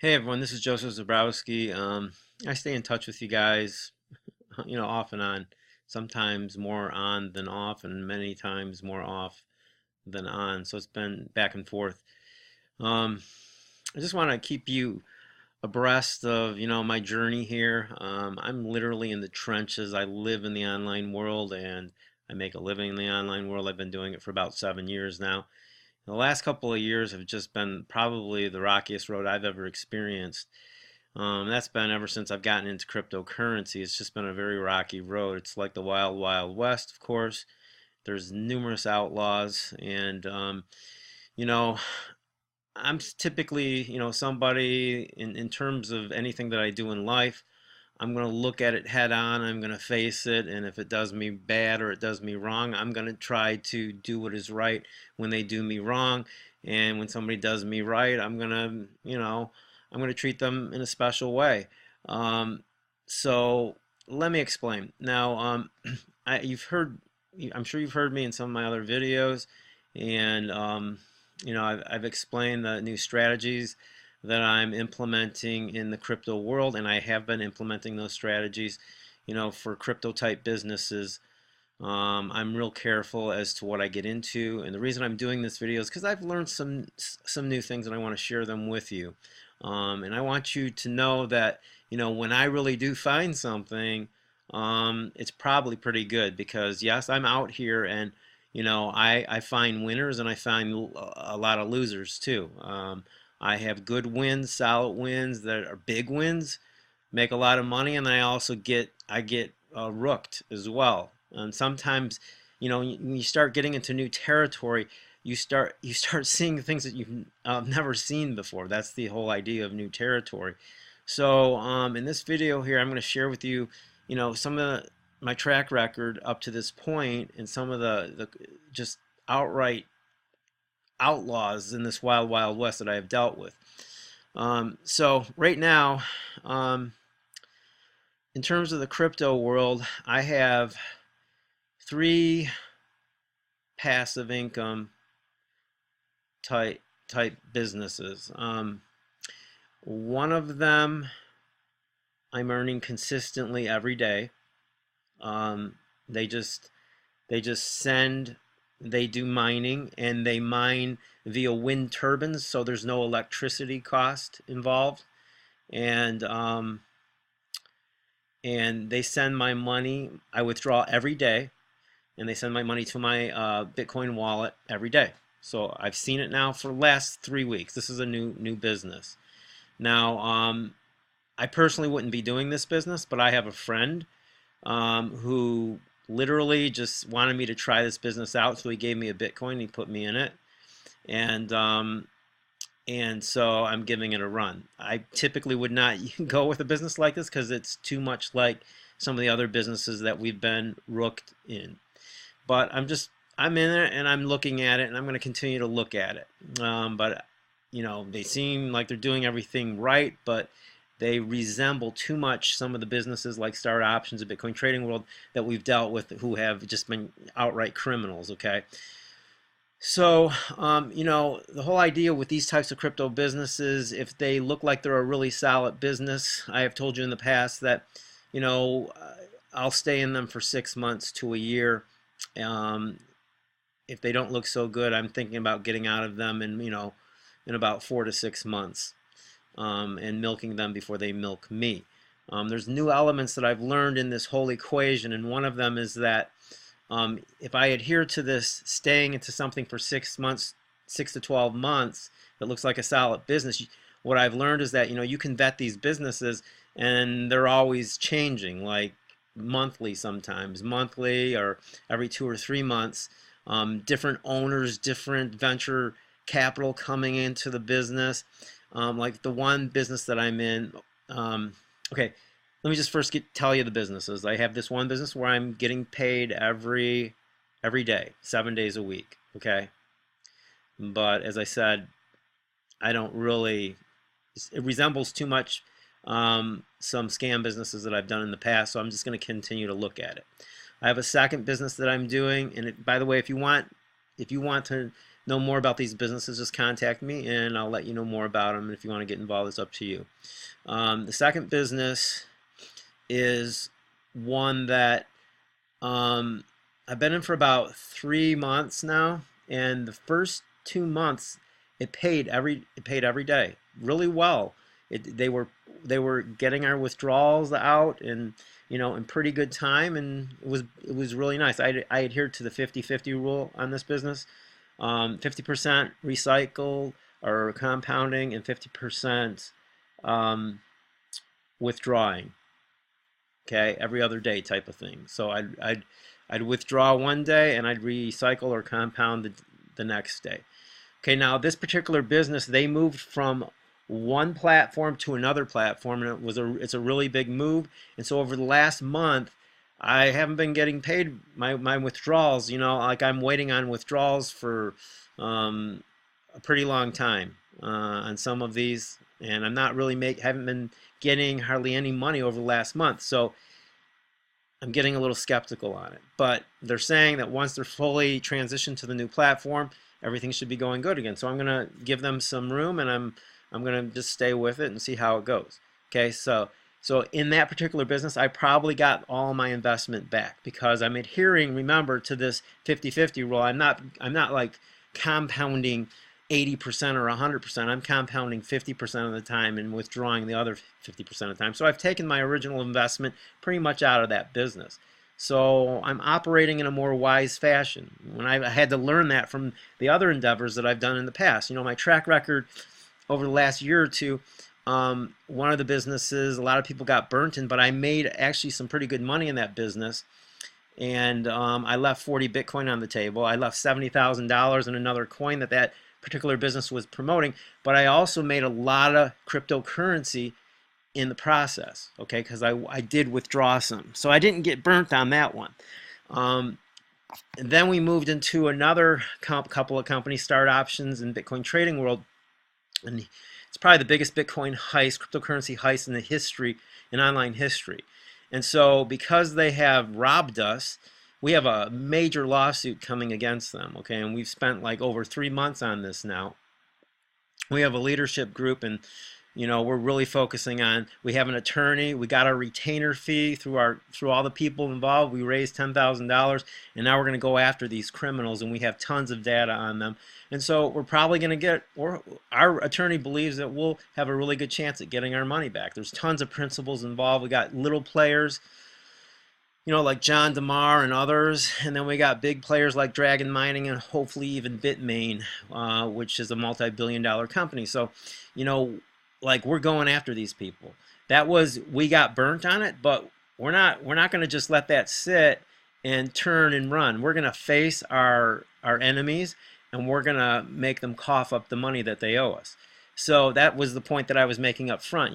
Hey everyone, this is Joseph Zabrowski. I stay in touch with you guys, off and on. Sometimes more on than off, and many times more off than on. So it's been back and forth. Um, I just want to keep you abreast of, my journey here. I'm literally in the trenches. I live in the online world, and I make a living in the online world. I've been doing it for about 7 years now. The last couple of years have just been probably the rockiest road I've ever experienced. That's been ever since I've gotten into cryptocurrency. It's just been a very rocky road. It's like the wild, wild west, of course. There's numerous outlaws, and you know, I'm typically, somebody in terms of anything that I do in life. I'm going to look at it head on. I'm going to face it, and if it does me bad or it does me wrong, I'm going to try to do what is right when they do me wrong. And when somebody does me right, I'm going to treat them in a special way. Um, so let me explain. Now, you've heard, I'm sure you've heard me in some of my other videos, and I've explained the new strategies that I'm implementing in the crypto world, and I have been implementing those strategies, for crypto type businesses. I'm real careful as to what I get into, and the reason I'm doing this video is because I've learned some new things and I want to share them with you. And I want you to know that, when I really do find something, it's probably pretty good because yes, I'm out here and I find winners and I find a lot of losers too. I have good wins, solid wins that are big wins, make a lot of money, and then I get rooked as well. And sometimes, when you start getting into new territory, you start seeing things that you've never seen before. That's the whole idea of new territory. So in this video here, I'm going to share with you, some of my track record up to this point, and some of the just outright outlaws in this wild, wild west that I have dealt with. So right now, um, in terms of the crypto world, I have three passive income type businesses. One of them I'm earning consistently every day. Um, they just they just send they do mining and they mine via wind turbines, so there's no electricity cost involved. And they send my money. I withdraw every day, and they send my money to my Bitcoin wallet every day. So I've seen it now for the last 3 weeks. This is a new business. Now, I personally wouldn't be doing this business, but I have a friend who literally just wanted me to try this business out. So he gave me a Bitcoin. He put me in it, and so I'm giving it a run. I typically would not go with a business like this because it's too much like some of the other businesses that we've been rooked in. But I'm in it and I'm looking at it and I'm going to continue to look at it. But they seem like they're doing everything right, but they resemble too much some of the businesses like Start Options and Bitcoin Trading World that we've dealt with, who have just been outright criminals. Okay. So, the whole idea with these types of crypto businesses, if they look like they're a really solid business, I have told you in the past that, you know, uh, I'll stay in them for 6 months to a year. Um, if they don't look so good, I'm thinking about getting out of them in about 4 to 6 months, and milking them before they milk me. There's new elements that I've learned in this whole equation, and one of them is that if I adhere to this staying into something for 6 months, 6 to 12 months, that looks like a solid business, what I've learned is that you can vet these businesses and they're always changing, like monthly sometimes, monthly or every 2 or 3 months. Different owners, different venture capital coming into the business. Like the one business that I'm in. Okay, let me just first tell you the businesses. I have this one business where I'm getting paid every day, 7 days a week. Okay, but as I said, I don't really. It resembles too much some scam businesses that I've done in the past, so I'm just going to continue to look at it. I have a second business that I'm doing, and by the way, if you want to know more about these businesses, just contact me and I'll let you know more about them. And if you want to get involved, it's up to you. The second business is one that I've been in for about 3 months now, and the first 2 months it paid every day really well. They were getting our withdrawals out, and in pretty good time, and it was really nice. I adhered to the 50-50 rule on this business. 50% recycle or compounding, and 50% withdrawing. Okay, every other day type of thing. So I'd withdraw one day and I'd recycle or compound the next day. Okay, now this particular business, they moved from one platform to another platform, and it's a really big move. And so over the last month, I haven't been getting paid my withdrawals. Like I'm waiting on withdrawals for a pretty long time on some of these, and I'm not really haven't been getting hardly any money over the last month. So I'm getting a little skeptical on it. But they're saying that once they're fully transitioned to the new platform, everything should be going good again. So I'm going to give them some room, and I'm going to just stay with it and see how it goes. Okay, so in that particular business, I probably got all my investment back because I'm adhering, remember, to this 50-50 rule. I'm not like compounding 80% or 100%. I'm compounding 50% of the time and withdrawing the other 50% of the time. So I've taken my original investment pretty much out of that business. So I'm operating in a more wise fashion. When I had to learn that from the other endeavors that I've done in the past. My track record over the last year or two, one of the businesses, a lot of people got burnt in, but I made actually some pretty good money in that business. And I left 40 Bitcoin on the table. I left $70,000 in another coin that particular business was promoting, but I also made a lot of cryptocurrency in the process, okay, because I did withdraw some. So I didn't get burnt on that one. And then we moved into another couple of companies, Start Options and Bitcoin Trading World, and it's probably the biggest Bitcoin heist, cryptocurrency heist in online history. And so because they have robbed us, we have a major lawsuit coming against them, okay? And we've spent like over 3 months on this now. We have a leadership group, and we're really focusing on, we have an attorney, we got our retainer fee through all the people involved. We raised $10,000, and now we're going to go after these criminals, and we have tons of data on them. And so we're probably going to our attorney believes that we'll have a really good chance at getting our money back. There's tons of principals involved. We got little players, like John DeMar and others, and then we got big players like Dragon Mining and hopefully even Bitmain, which is a multi-billion-dollar company. So, like we're going after these people. We got burnt on it, but we're not going to just let that sit and turn and run. We're going to face our enemies, and we're going to make them cough up the money that they owe us. So that was the point that I was making up front.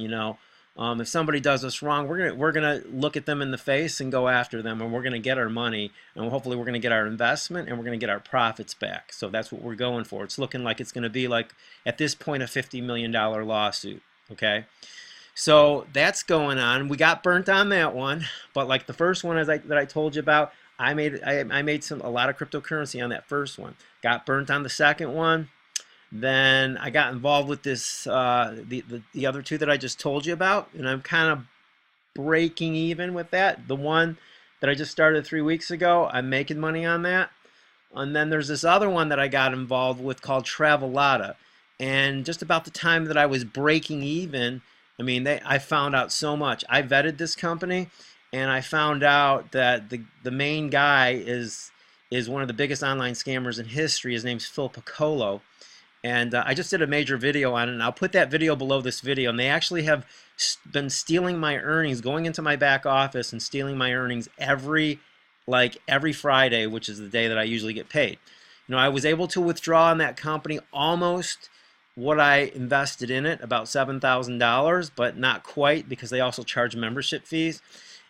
If somebody does us wrong, we're gonna look at them in the face and go after them, and we're gonna get our money, and hopefully we're gonna get our investment, and we're gonna get our profits back. So that's what we're going for. It's looking like it's gonna be like at this point a $50 million lawsuit. Okay, so that's going on. We got burnt on that one, but like the first one that I told you about, I made a lot of cryptocurrency on that first one. Got burnt on the second one. Then I got involved with this, the other two that I just told you about, and I'm kind of breaking even with that. The one that I just started 3 weeks ago, I'm making money on that. And then there's this other one that I got involved with called Travelata. And just about the time that I was breaking even, I found out so much. I vetted this company, and I found out that the main guy is one of the biggest online scammers in history. His name's Phil Piccolo. And I just did a major video on it, and I'll put that video below this video. And they actually have been stealing my earnings, going into my back office and stealing my earnings every Friday, which is the day that I usually get paid. I was able to withdraw in that company almost what I invested in it, about $7,000, but not quite, because they also charge membership fees.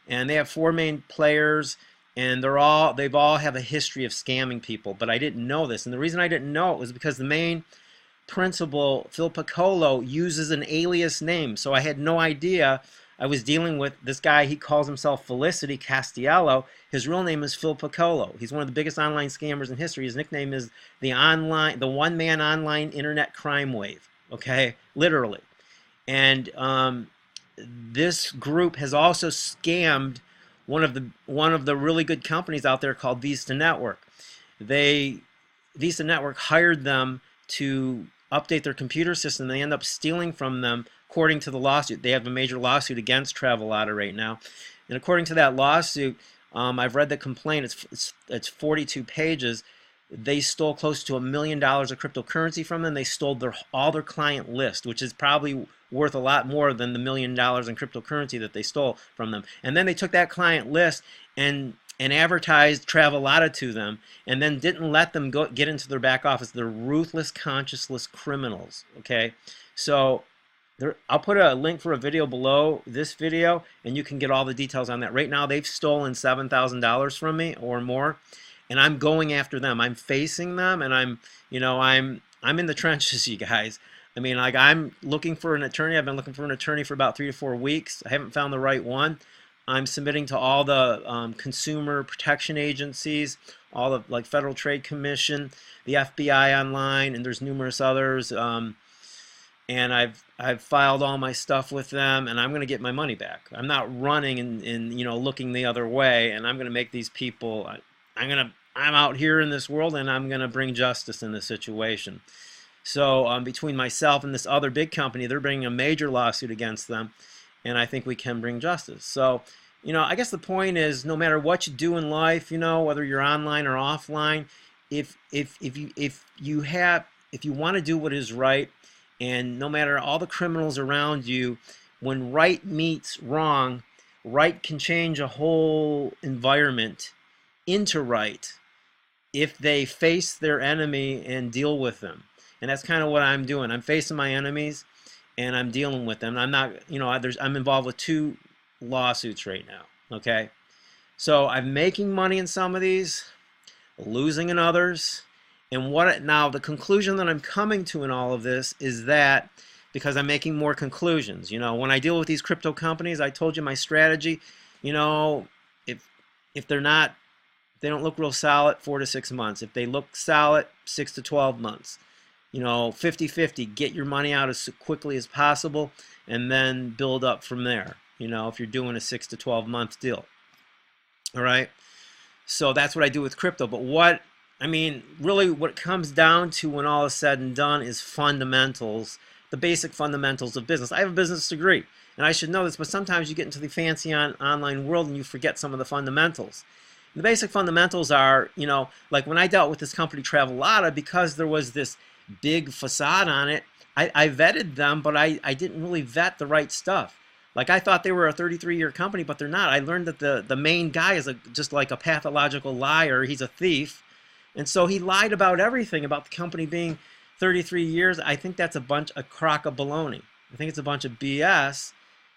And they have 4 main players, and they've all have a history of scamming people. But I didn't know this, and the reason I didn't know it was because the main principal, Phil Piccolo, uses an alias name, so I had no idea I was dealing with this guy. He calls himself Felicity Castiello. His real name is Phil Piccolo. He's one of the biggest online scammers in history. His nickname is the one-man online internet crime wave. Okay, literally. And this group has also scammed one of the really good companies out there called Vista Network. Vista Network hired them to update their computer system. They end up stealing from them, according to the lawsuit. They have a major lawsuit against Travelota right now, and according to that lawsuit, I've read the complaint. It's 42 pages. They stole close to $1 million of cryptocurrency from them. They stole all their client list, which is probably worth a lot more than the $1 million in cryptocurrency that they stole from them. And then they took that client list and advertised Travelota to them, and then didn't let them get into their back office. They're ruthless, conscienceless criminals. Okay, so I'll put a link for a video below this video, and you can get all the details on that. Right now, they've stolen $7,000 from me or more, and I'm going after them. I'm facing them, and I'm in the trenches, you guys. I mean, like, I'm looking for an attorney. I've been looking for an attorney for about 3 to 4 weeks. I haven't found the right one. I'm submitting to all the consumer protection agencies, all the like Federal Trade Commission, the FBI online, and there's numerous others. And I've filed all my stuff with them, and I'm going to get my money back. I'm not running and looking the other way, and I'm going to make these people. I'm out here in this world, and I'm going to bring justice in this situation. So between myself and this other big company, they're bringing a major lawsuit against them, and I think we can bring justice. So, I guess the point is, no matter what you do in life, whether you're online or offline, if you want to do what is right, and no matter all the criminals around you, when right meets wrong, right can change a whole environment into right if they face their enemy and deal with them. And that's kind of what I'm doing. I'm facing my enemies, and I'm dealing with them. I'm not, I'm involved with 2 lawsuits right now. Okay, so I'm making money in some of these, losing in others. And now the conclusion that I'm coming to in all of this is that, because I'm making more conclusions. When I deal with these crypto companies, I told you my strategy. If they don't look real solid, 4 to 6 months. If they look solid, 6 to 12 months. 50-50, get your money out as quickly as possible, and then build up from there, if you're doing a 6 to 12 month deal. All right, so that's what I do with crypto. But really what it comes down to when all is said and done is fundamentals, the basic fundamentals of business. I have a business degree, and I should know this, but sometimes you get into the fancy online world and you forget some of the fundamentals. The basic fundamentals are, like when I dealt with this company Travelota, because there was this big facade on it, I vetted them, but I didn't really vet the right stuff. Like, I thought they were a 33-year company, but they're not. I learned that the main guy is just like a pathological liar. He's a thief. And so he lied about everything, about the company being 33 years. I think that's a crock of baloney. I think it's a bunch of BS.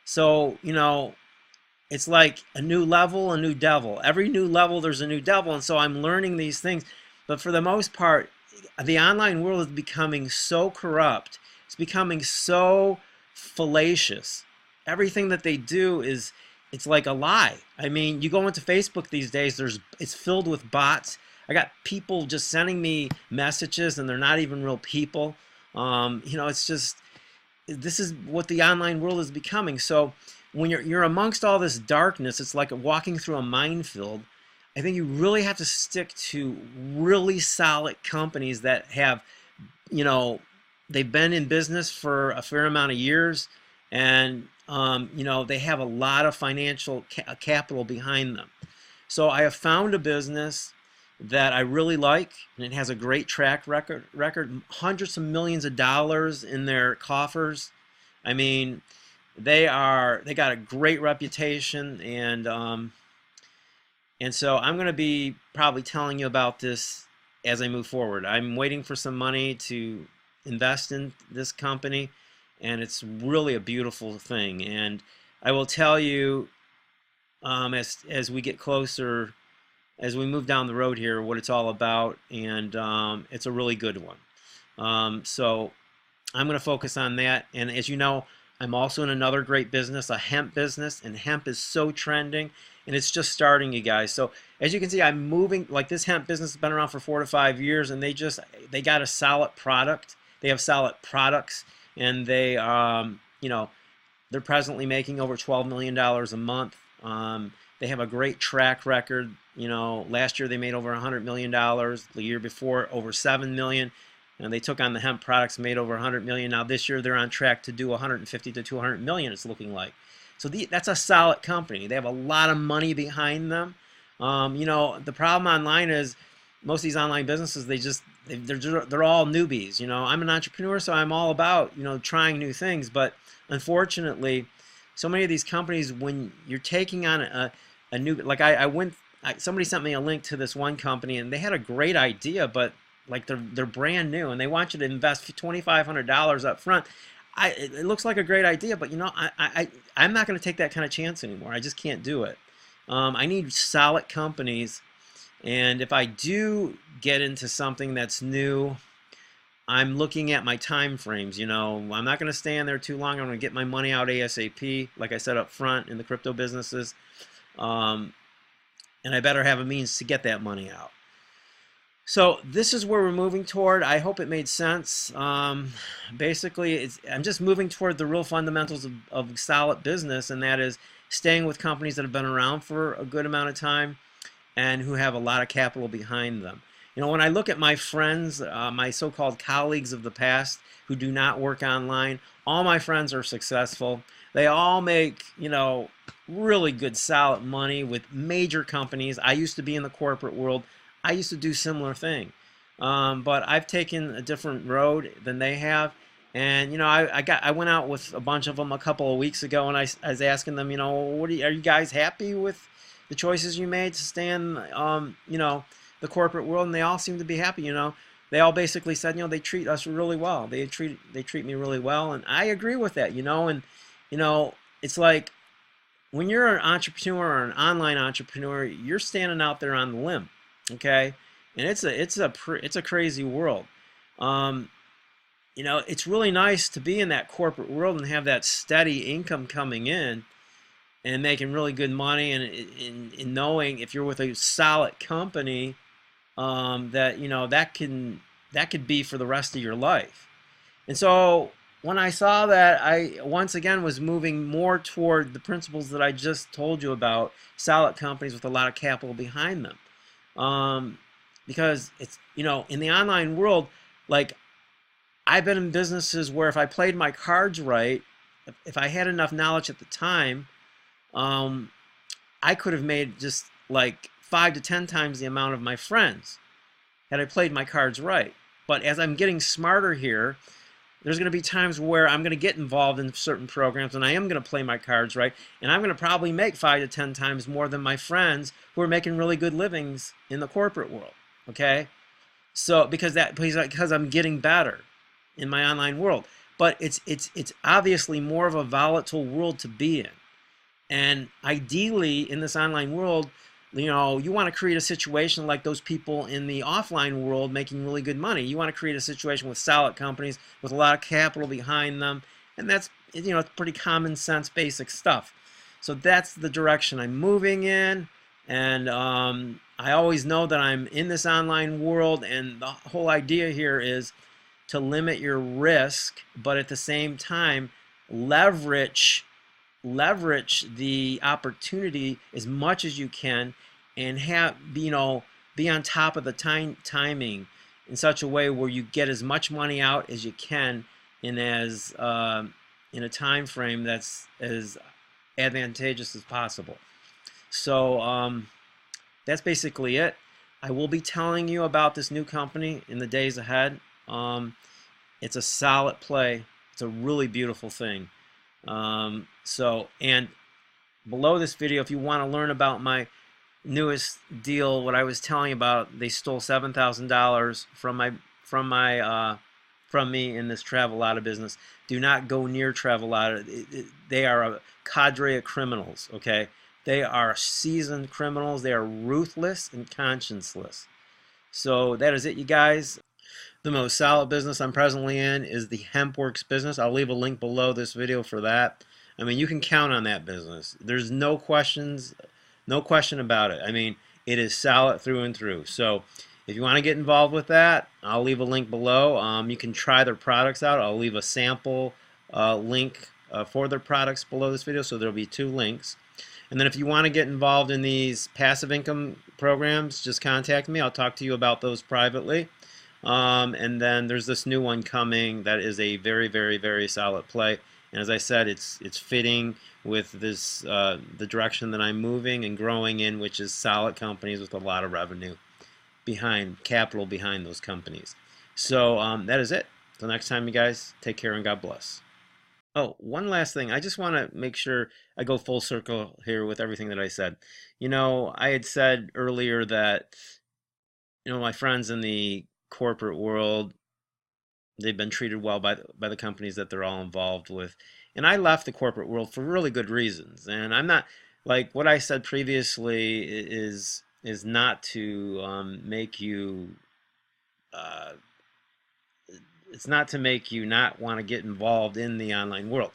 So, it's like a new level, a new devil. Every new level, there's a new devil. And so I'm learning these things. But for the most part, the online world is becoming so corrupt. It's becoming so fallacious. Everything that they do it's like a lie. I mean, you go into Facebook these days, it's filled with bots. I got people just sending me messages, and they're not even real people. It's just, this is what the online world is becoming. So when you're amongst all this darkness, it's like walking through a minefield. I think you really have to stick to really solid companies that have, they've been in business for a fair amount of years, and they have a lot of financial capital behind them. So I have found a business that I really like, and it has a great track record, hundreds of millions of dollars in their coffers. I mean, they got a great reputation, and so I'm going to be probably telling you about this as I move forward. I'm waiting for some money to invest in this company, and it's really a beautiful thing. And I will tell you, as we get closer, as we move down the road here, what it's all about, and it's a really good one. So I'm going to focus on that. And as you know, I'm also in another great business, a hemp business, and hemp is so trending, and it's just starting, you guys. So as you can see, I'm moving, like this hemp business has been around for 4 to 5 years, and they got a solid product. They have solid products, and you know, they're presently making over $12 million a month. They have a great track record. You know, last year they made over $100 million. The year before, over $7 million. And they took on the hemp products, made over $100 million. Now this year they're on track to do 150 to 200 million. It's looking like. So that's a solid company. They have a lot of money behind them. You know, the problem online is most of these online businesses, they're all newbies. You know, I'm an entrepreneur, so I'm all about, you know, trying new things. But unfortunately, so many of these companies, when you're taking on a new, like somebody sent me a link to this one company, and they had a great idea, but like they're brand new, and they want you to invest $2,500 up front. It looks like a great idea, but you know, I'm not going to take that kind of chance anymore. I just can't do it. I need solid companies, and if I do get into something that's new, I'm looking at my time frames. You know, I'm not going to stay in there too long. I'm going to get my money out ASAP, like I said up front in the crypto businesses, and I better have a means to get that money out. So this is where we're moving toward. I hope it made sense. Basically, I'm just moving toward the real fundamentals of solid business, and that is staying with companies that have been around for a good amount of time and who have a lot of capital behind them. You know, when I look at my friends, my so-called colleagues of the past who do not work online, all my friends are successful. They all make, you know, really good, solid money with major companies. I used to be in the corporate world. I used to do similar thing, but I've taken a different road than they have. And you know, I went out with a bunch of them a couple of weeks ago, and I was asking them, you know, are you guys happy with the choices you made to stay in, you know, the corporate world? And they all seem to be happy. You know, they all basically said, you know, they treat us really well. They treat me really well, and I agree with that. You know, and you know, it's like when you're an entrepreneur or an online entrepreneur, you're standing out there on the limb. Okay, and it's a crazy world. You know, it's really nice to be in that corporate world and have that steady income coming in and making really good money, and in knowing if you're with a solid company, that you know that could be for the rest of your life. And so when I saw that, I once again was moving more toward the principles that I just told you about, solid companies with a lot of capital behind them. Because it's, you know, in the online world, like I've been in businesses where if I played my cards right, if I had enough knowledge at the time, I could have made just like 5 to 10 times the amount of my friends had I played my cards right. But as I'm getting smarter here, there's going to be times where I'm going to get involved in certain programs, and I am going to play my cards right, and I'm going to probably make 5 to 10 times more than my friends who are making really good livings in the corporate world. Okay, so because I'm getting better in my online world, but it's obviously more of a volatile world to be in, and ideally in this online world, you know, you want to create a situation like those people in the offline world making really good money. You want to create a situation with solid companies with a lot of capital behind them, and that's, you know, it's pretty common sense, basic stuff. So that's the direction I'm moving in, and I always know that I'm in this online world, and the whole idea here is to limit your risk, but at the same time leverage the opportunity as much as you can, and be on top of the timing in such a way where you get as much money out as you can in a time frame that's as advantageous as possible. So that's basically it. I will be telling you about this new company in the days ahead. It's a solid play. It's a really beautiful thing. And below this video, if you want to learn about my newest deal, what I was telling you about, they stole $7,000 from me in this Travelota business. Do not go near Travelota. They are a cadre of criminals. Okay, they are seasoned criminals. They are ruthless and conscienceless. So that is it, you guys. The most solid business I'm presently in is the HempWorks business. I'll leave a link below this video for that. I mean, you can count on that business. There's no questions, no question about it. I mean, it is solid through and through. So if you want to get involved with that, I'll leave a link below. You can try their products out. I'll leave a sample link for their products below this video, so there'll be 2 links. And then if you want to get involved in these passive income programs, just contact me. I'll talk to you about those privately. And then there's this new one coming that is a very, very, very solid play. And as I said, it's fitting with this the direction that I'm moving and growing in, which is solid companies with a lot of revenue behind, capital behind those companies. So that is it. Till next time, you guys, take care and God bless. Oh, one last thing. I just want to make sure I go full circle here with everything that I said. You know, I had said earlier that, you know, my friends in the corporate world, they've been treated well by the companies that they're all involved with. And I left the corporate world for really good reasons. And I'm not, like what I said previously is not to make you it's not to make you not want to get involved in the online world.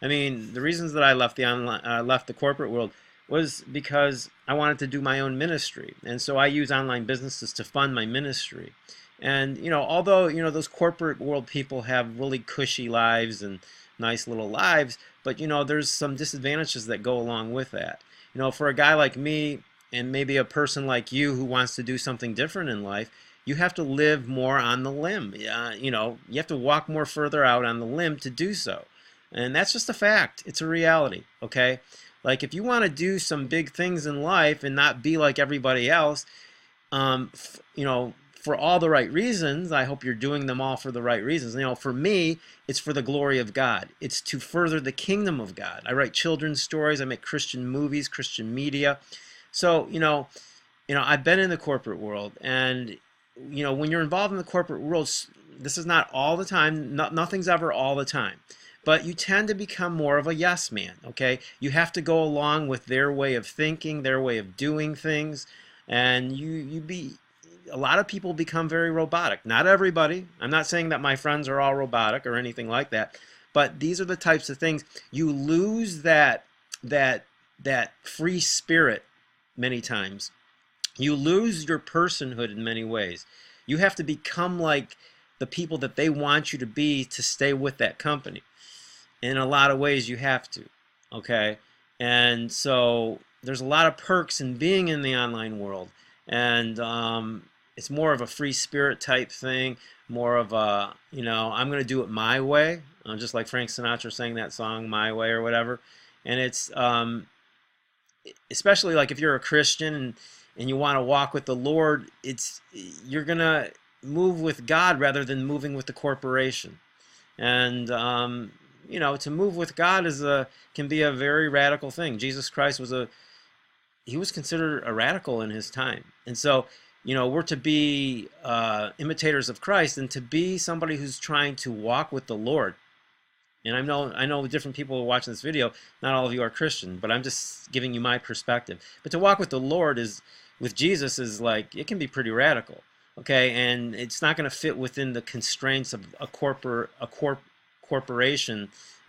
I mean, the reasons that I left the corporate world was because I wanted to do my own ministry, and so I use online businesses to fund my ministry. And you know, although you know those corporate world people have really cushy lives and nice little lives, but you know, there's some disadvantages that go along with that. You know, for a guy like me, and maybe a person like you who wants to do something different in life, you have to live more on the limb. You know, you have to walk more further out on the limb to do so. And that's just a fact. It's a reality, okay? Like if you want to do some big things in life and not be like everybody else, you know, for all the right reasons, I hope you're doing them all for the right reasons. You know, for me, it's for the glory of God. It's to further the kingdom of God. I write children's stories. I make Christian movies, Christian media. So, you know, I've been in the corporate world, and you know, when you're involved in the corporate world, this is not all the time. Nothing's ever all the time. But you tend to become more of a yes man, okay? You have to go along with their way of thinking, their way of doing things, and a lot of people become very robotic. Not everybody. I'm not saying that my friends are all robotic or anything like that, but these are the types of things. You lose that free spirit many times. You lose your personhood in many ways. You have to become like the people that they want you to be to stay with that company. In a lot of ways, you have to, okay? And so there's a lot of perks in being in the online world. And it's more of a free spirit type thing, more of a, you know, I'm going to do it my way, just like Frank Sinatra sang that song, My Way or whatever. And it's, especially like if you're a Christian and you want to walk with the Lord, you're going to move with God rather than moving with the corporation. And, you know, to move with God can be a very radical thing. Jesus Christ he was considered a radical in his time. And so, you know, we're to be imitators of Christ and to be somebody who's trying to walk with the Lord. And I know different people are watching this video. Not all of you are Christian, but I'm just giving you my perspective. But to walk with the Lord with Jesus is like, it can be pretty radical, okay? And it's not going to fit within the constraints of a corporation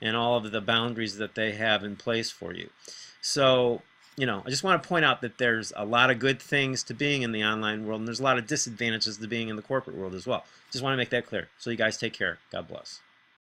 and all of the boundaries that they have in place for you. So, you know, I just want to point out that there's a lot of good things to being in the online world, and there's a lot of disadvantages to being in the corporate world as well. Just want to make that clear. So you guys take care. God bless.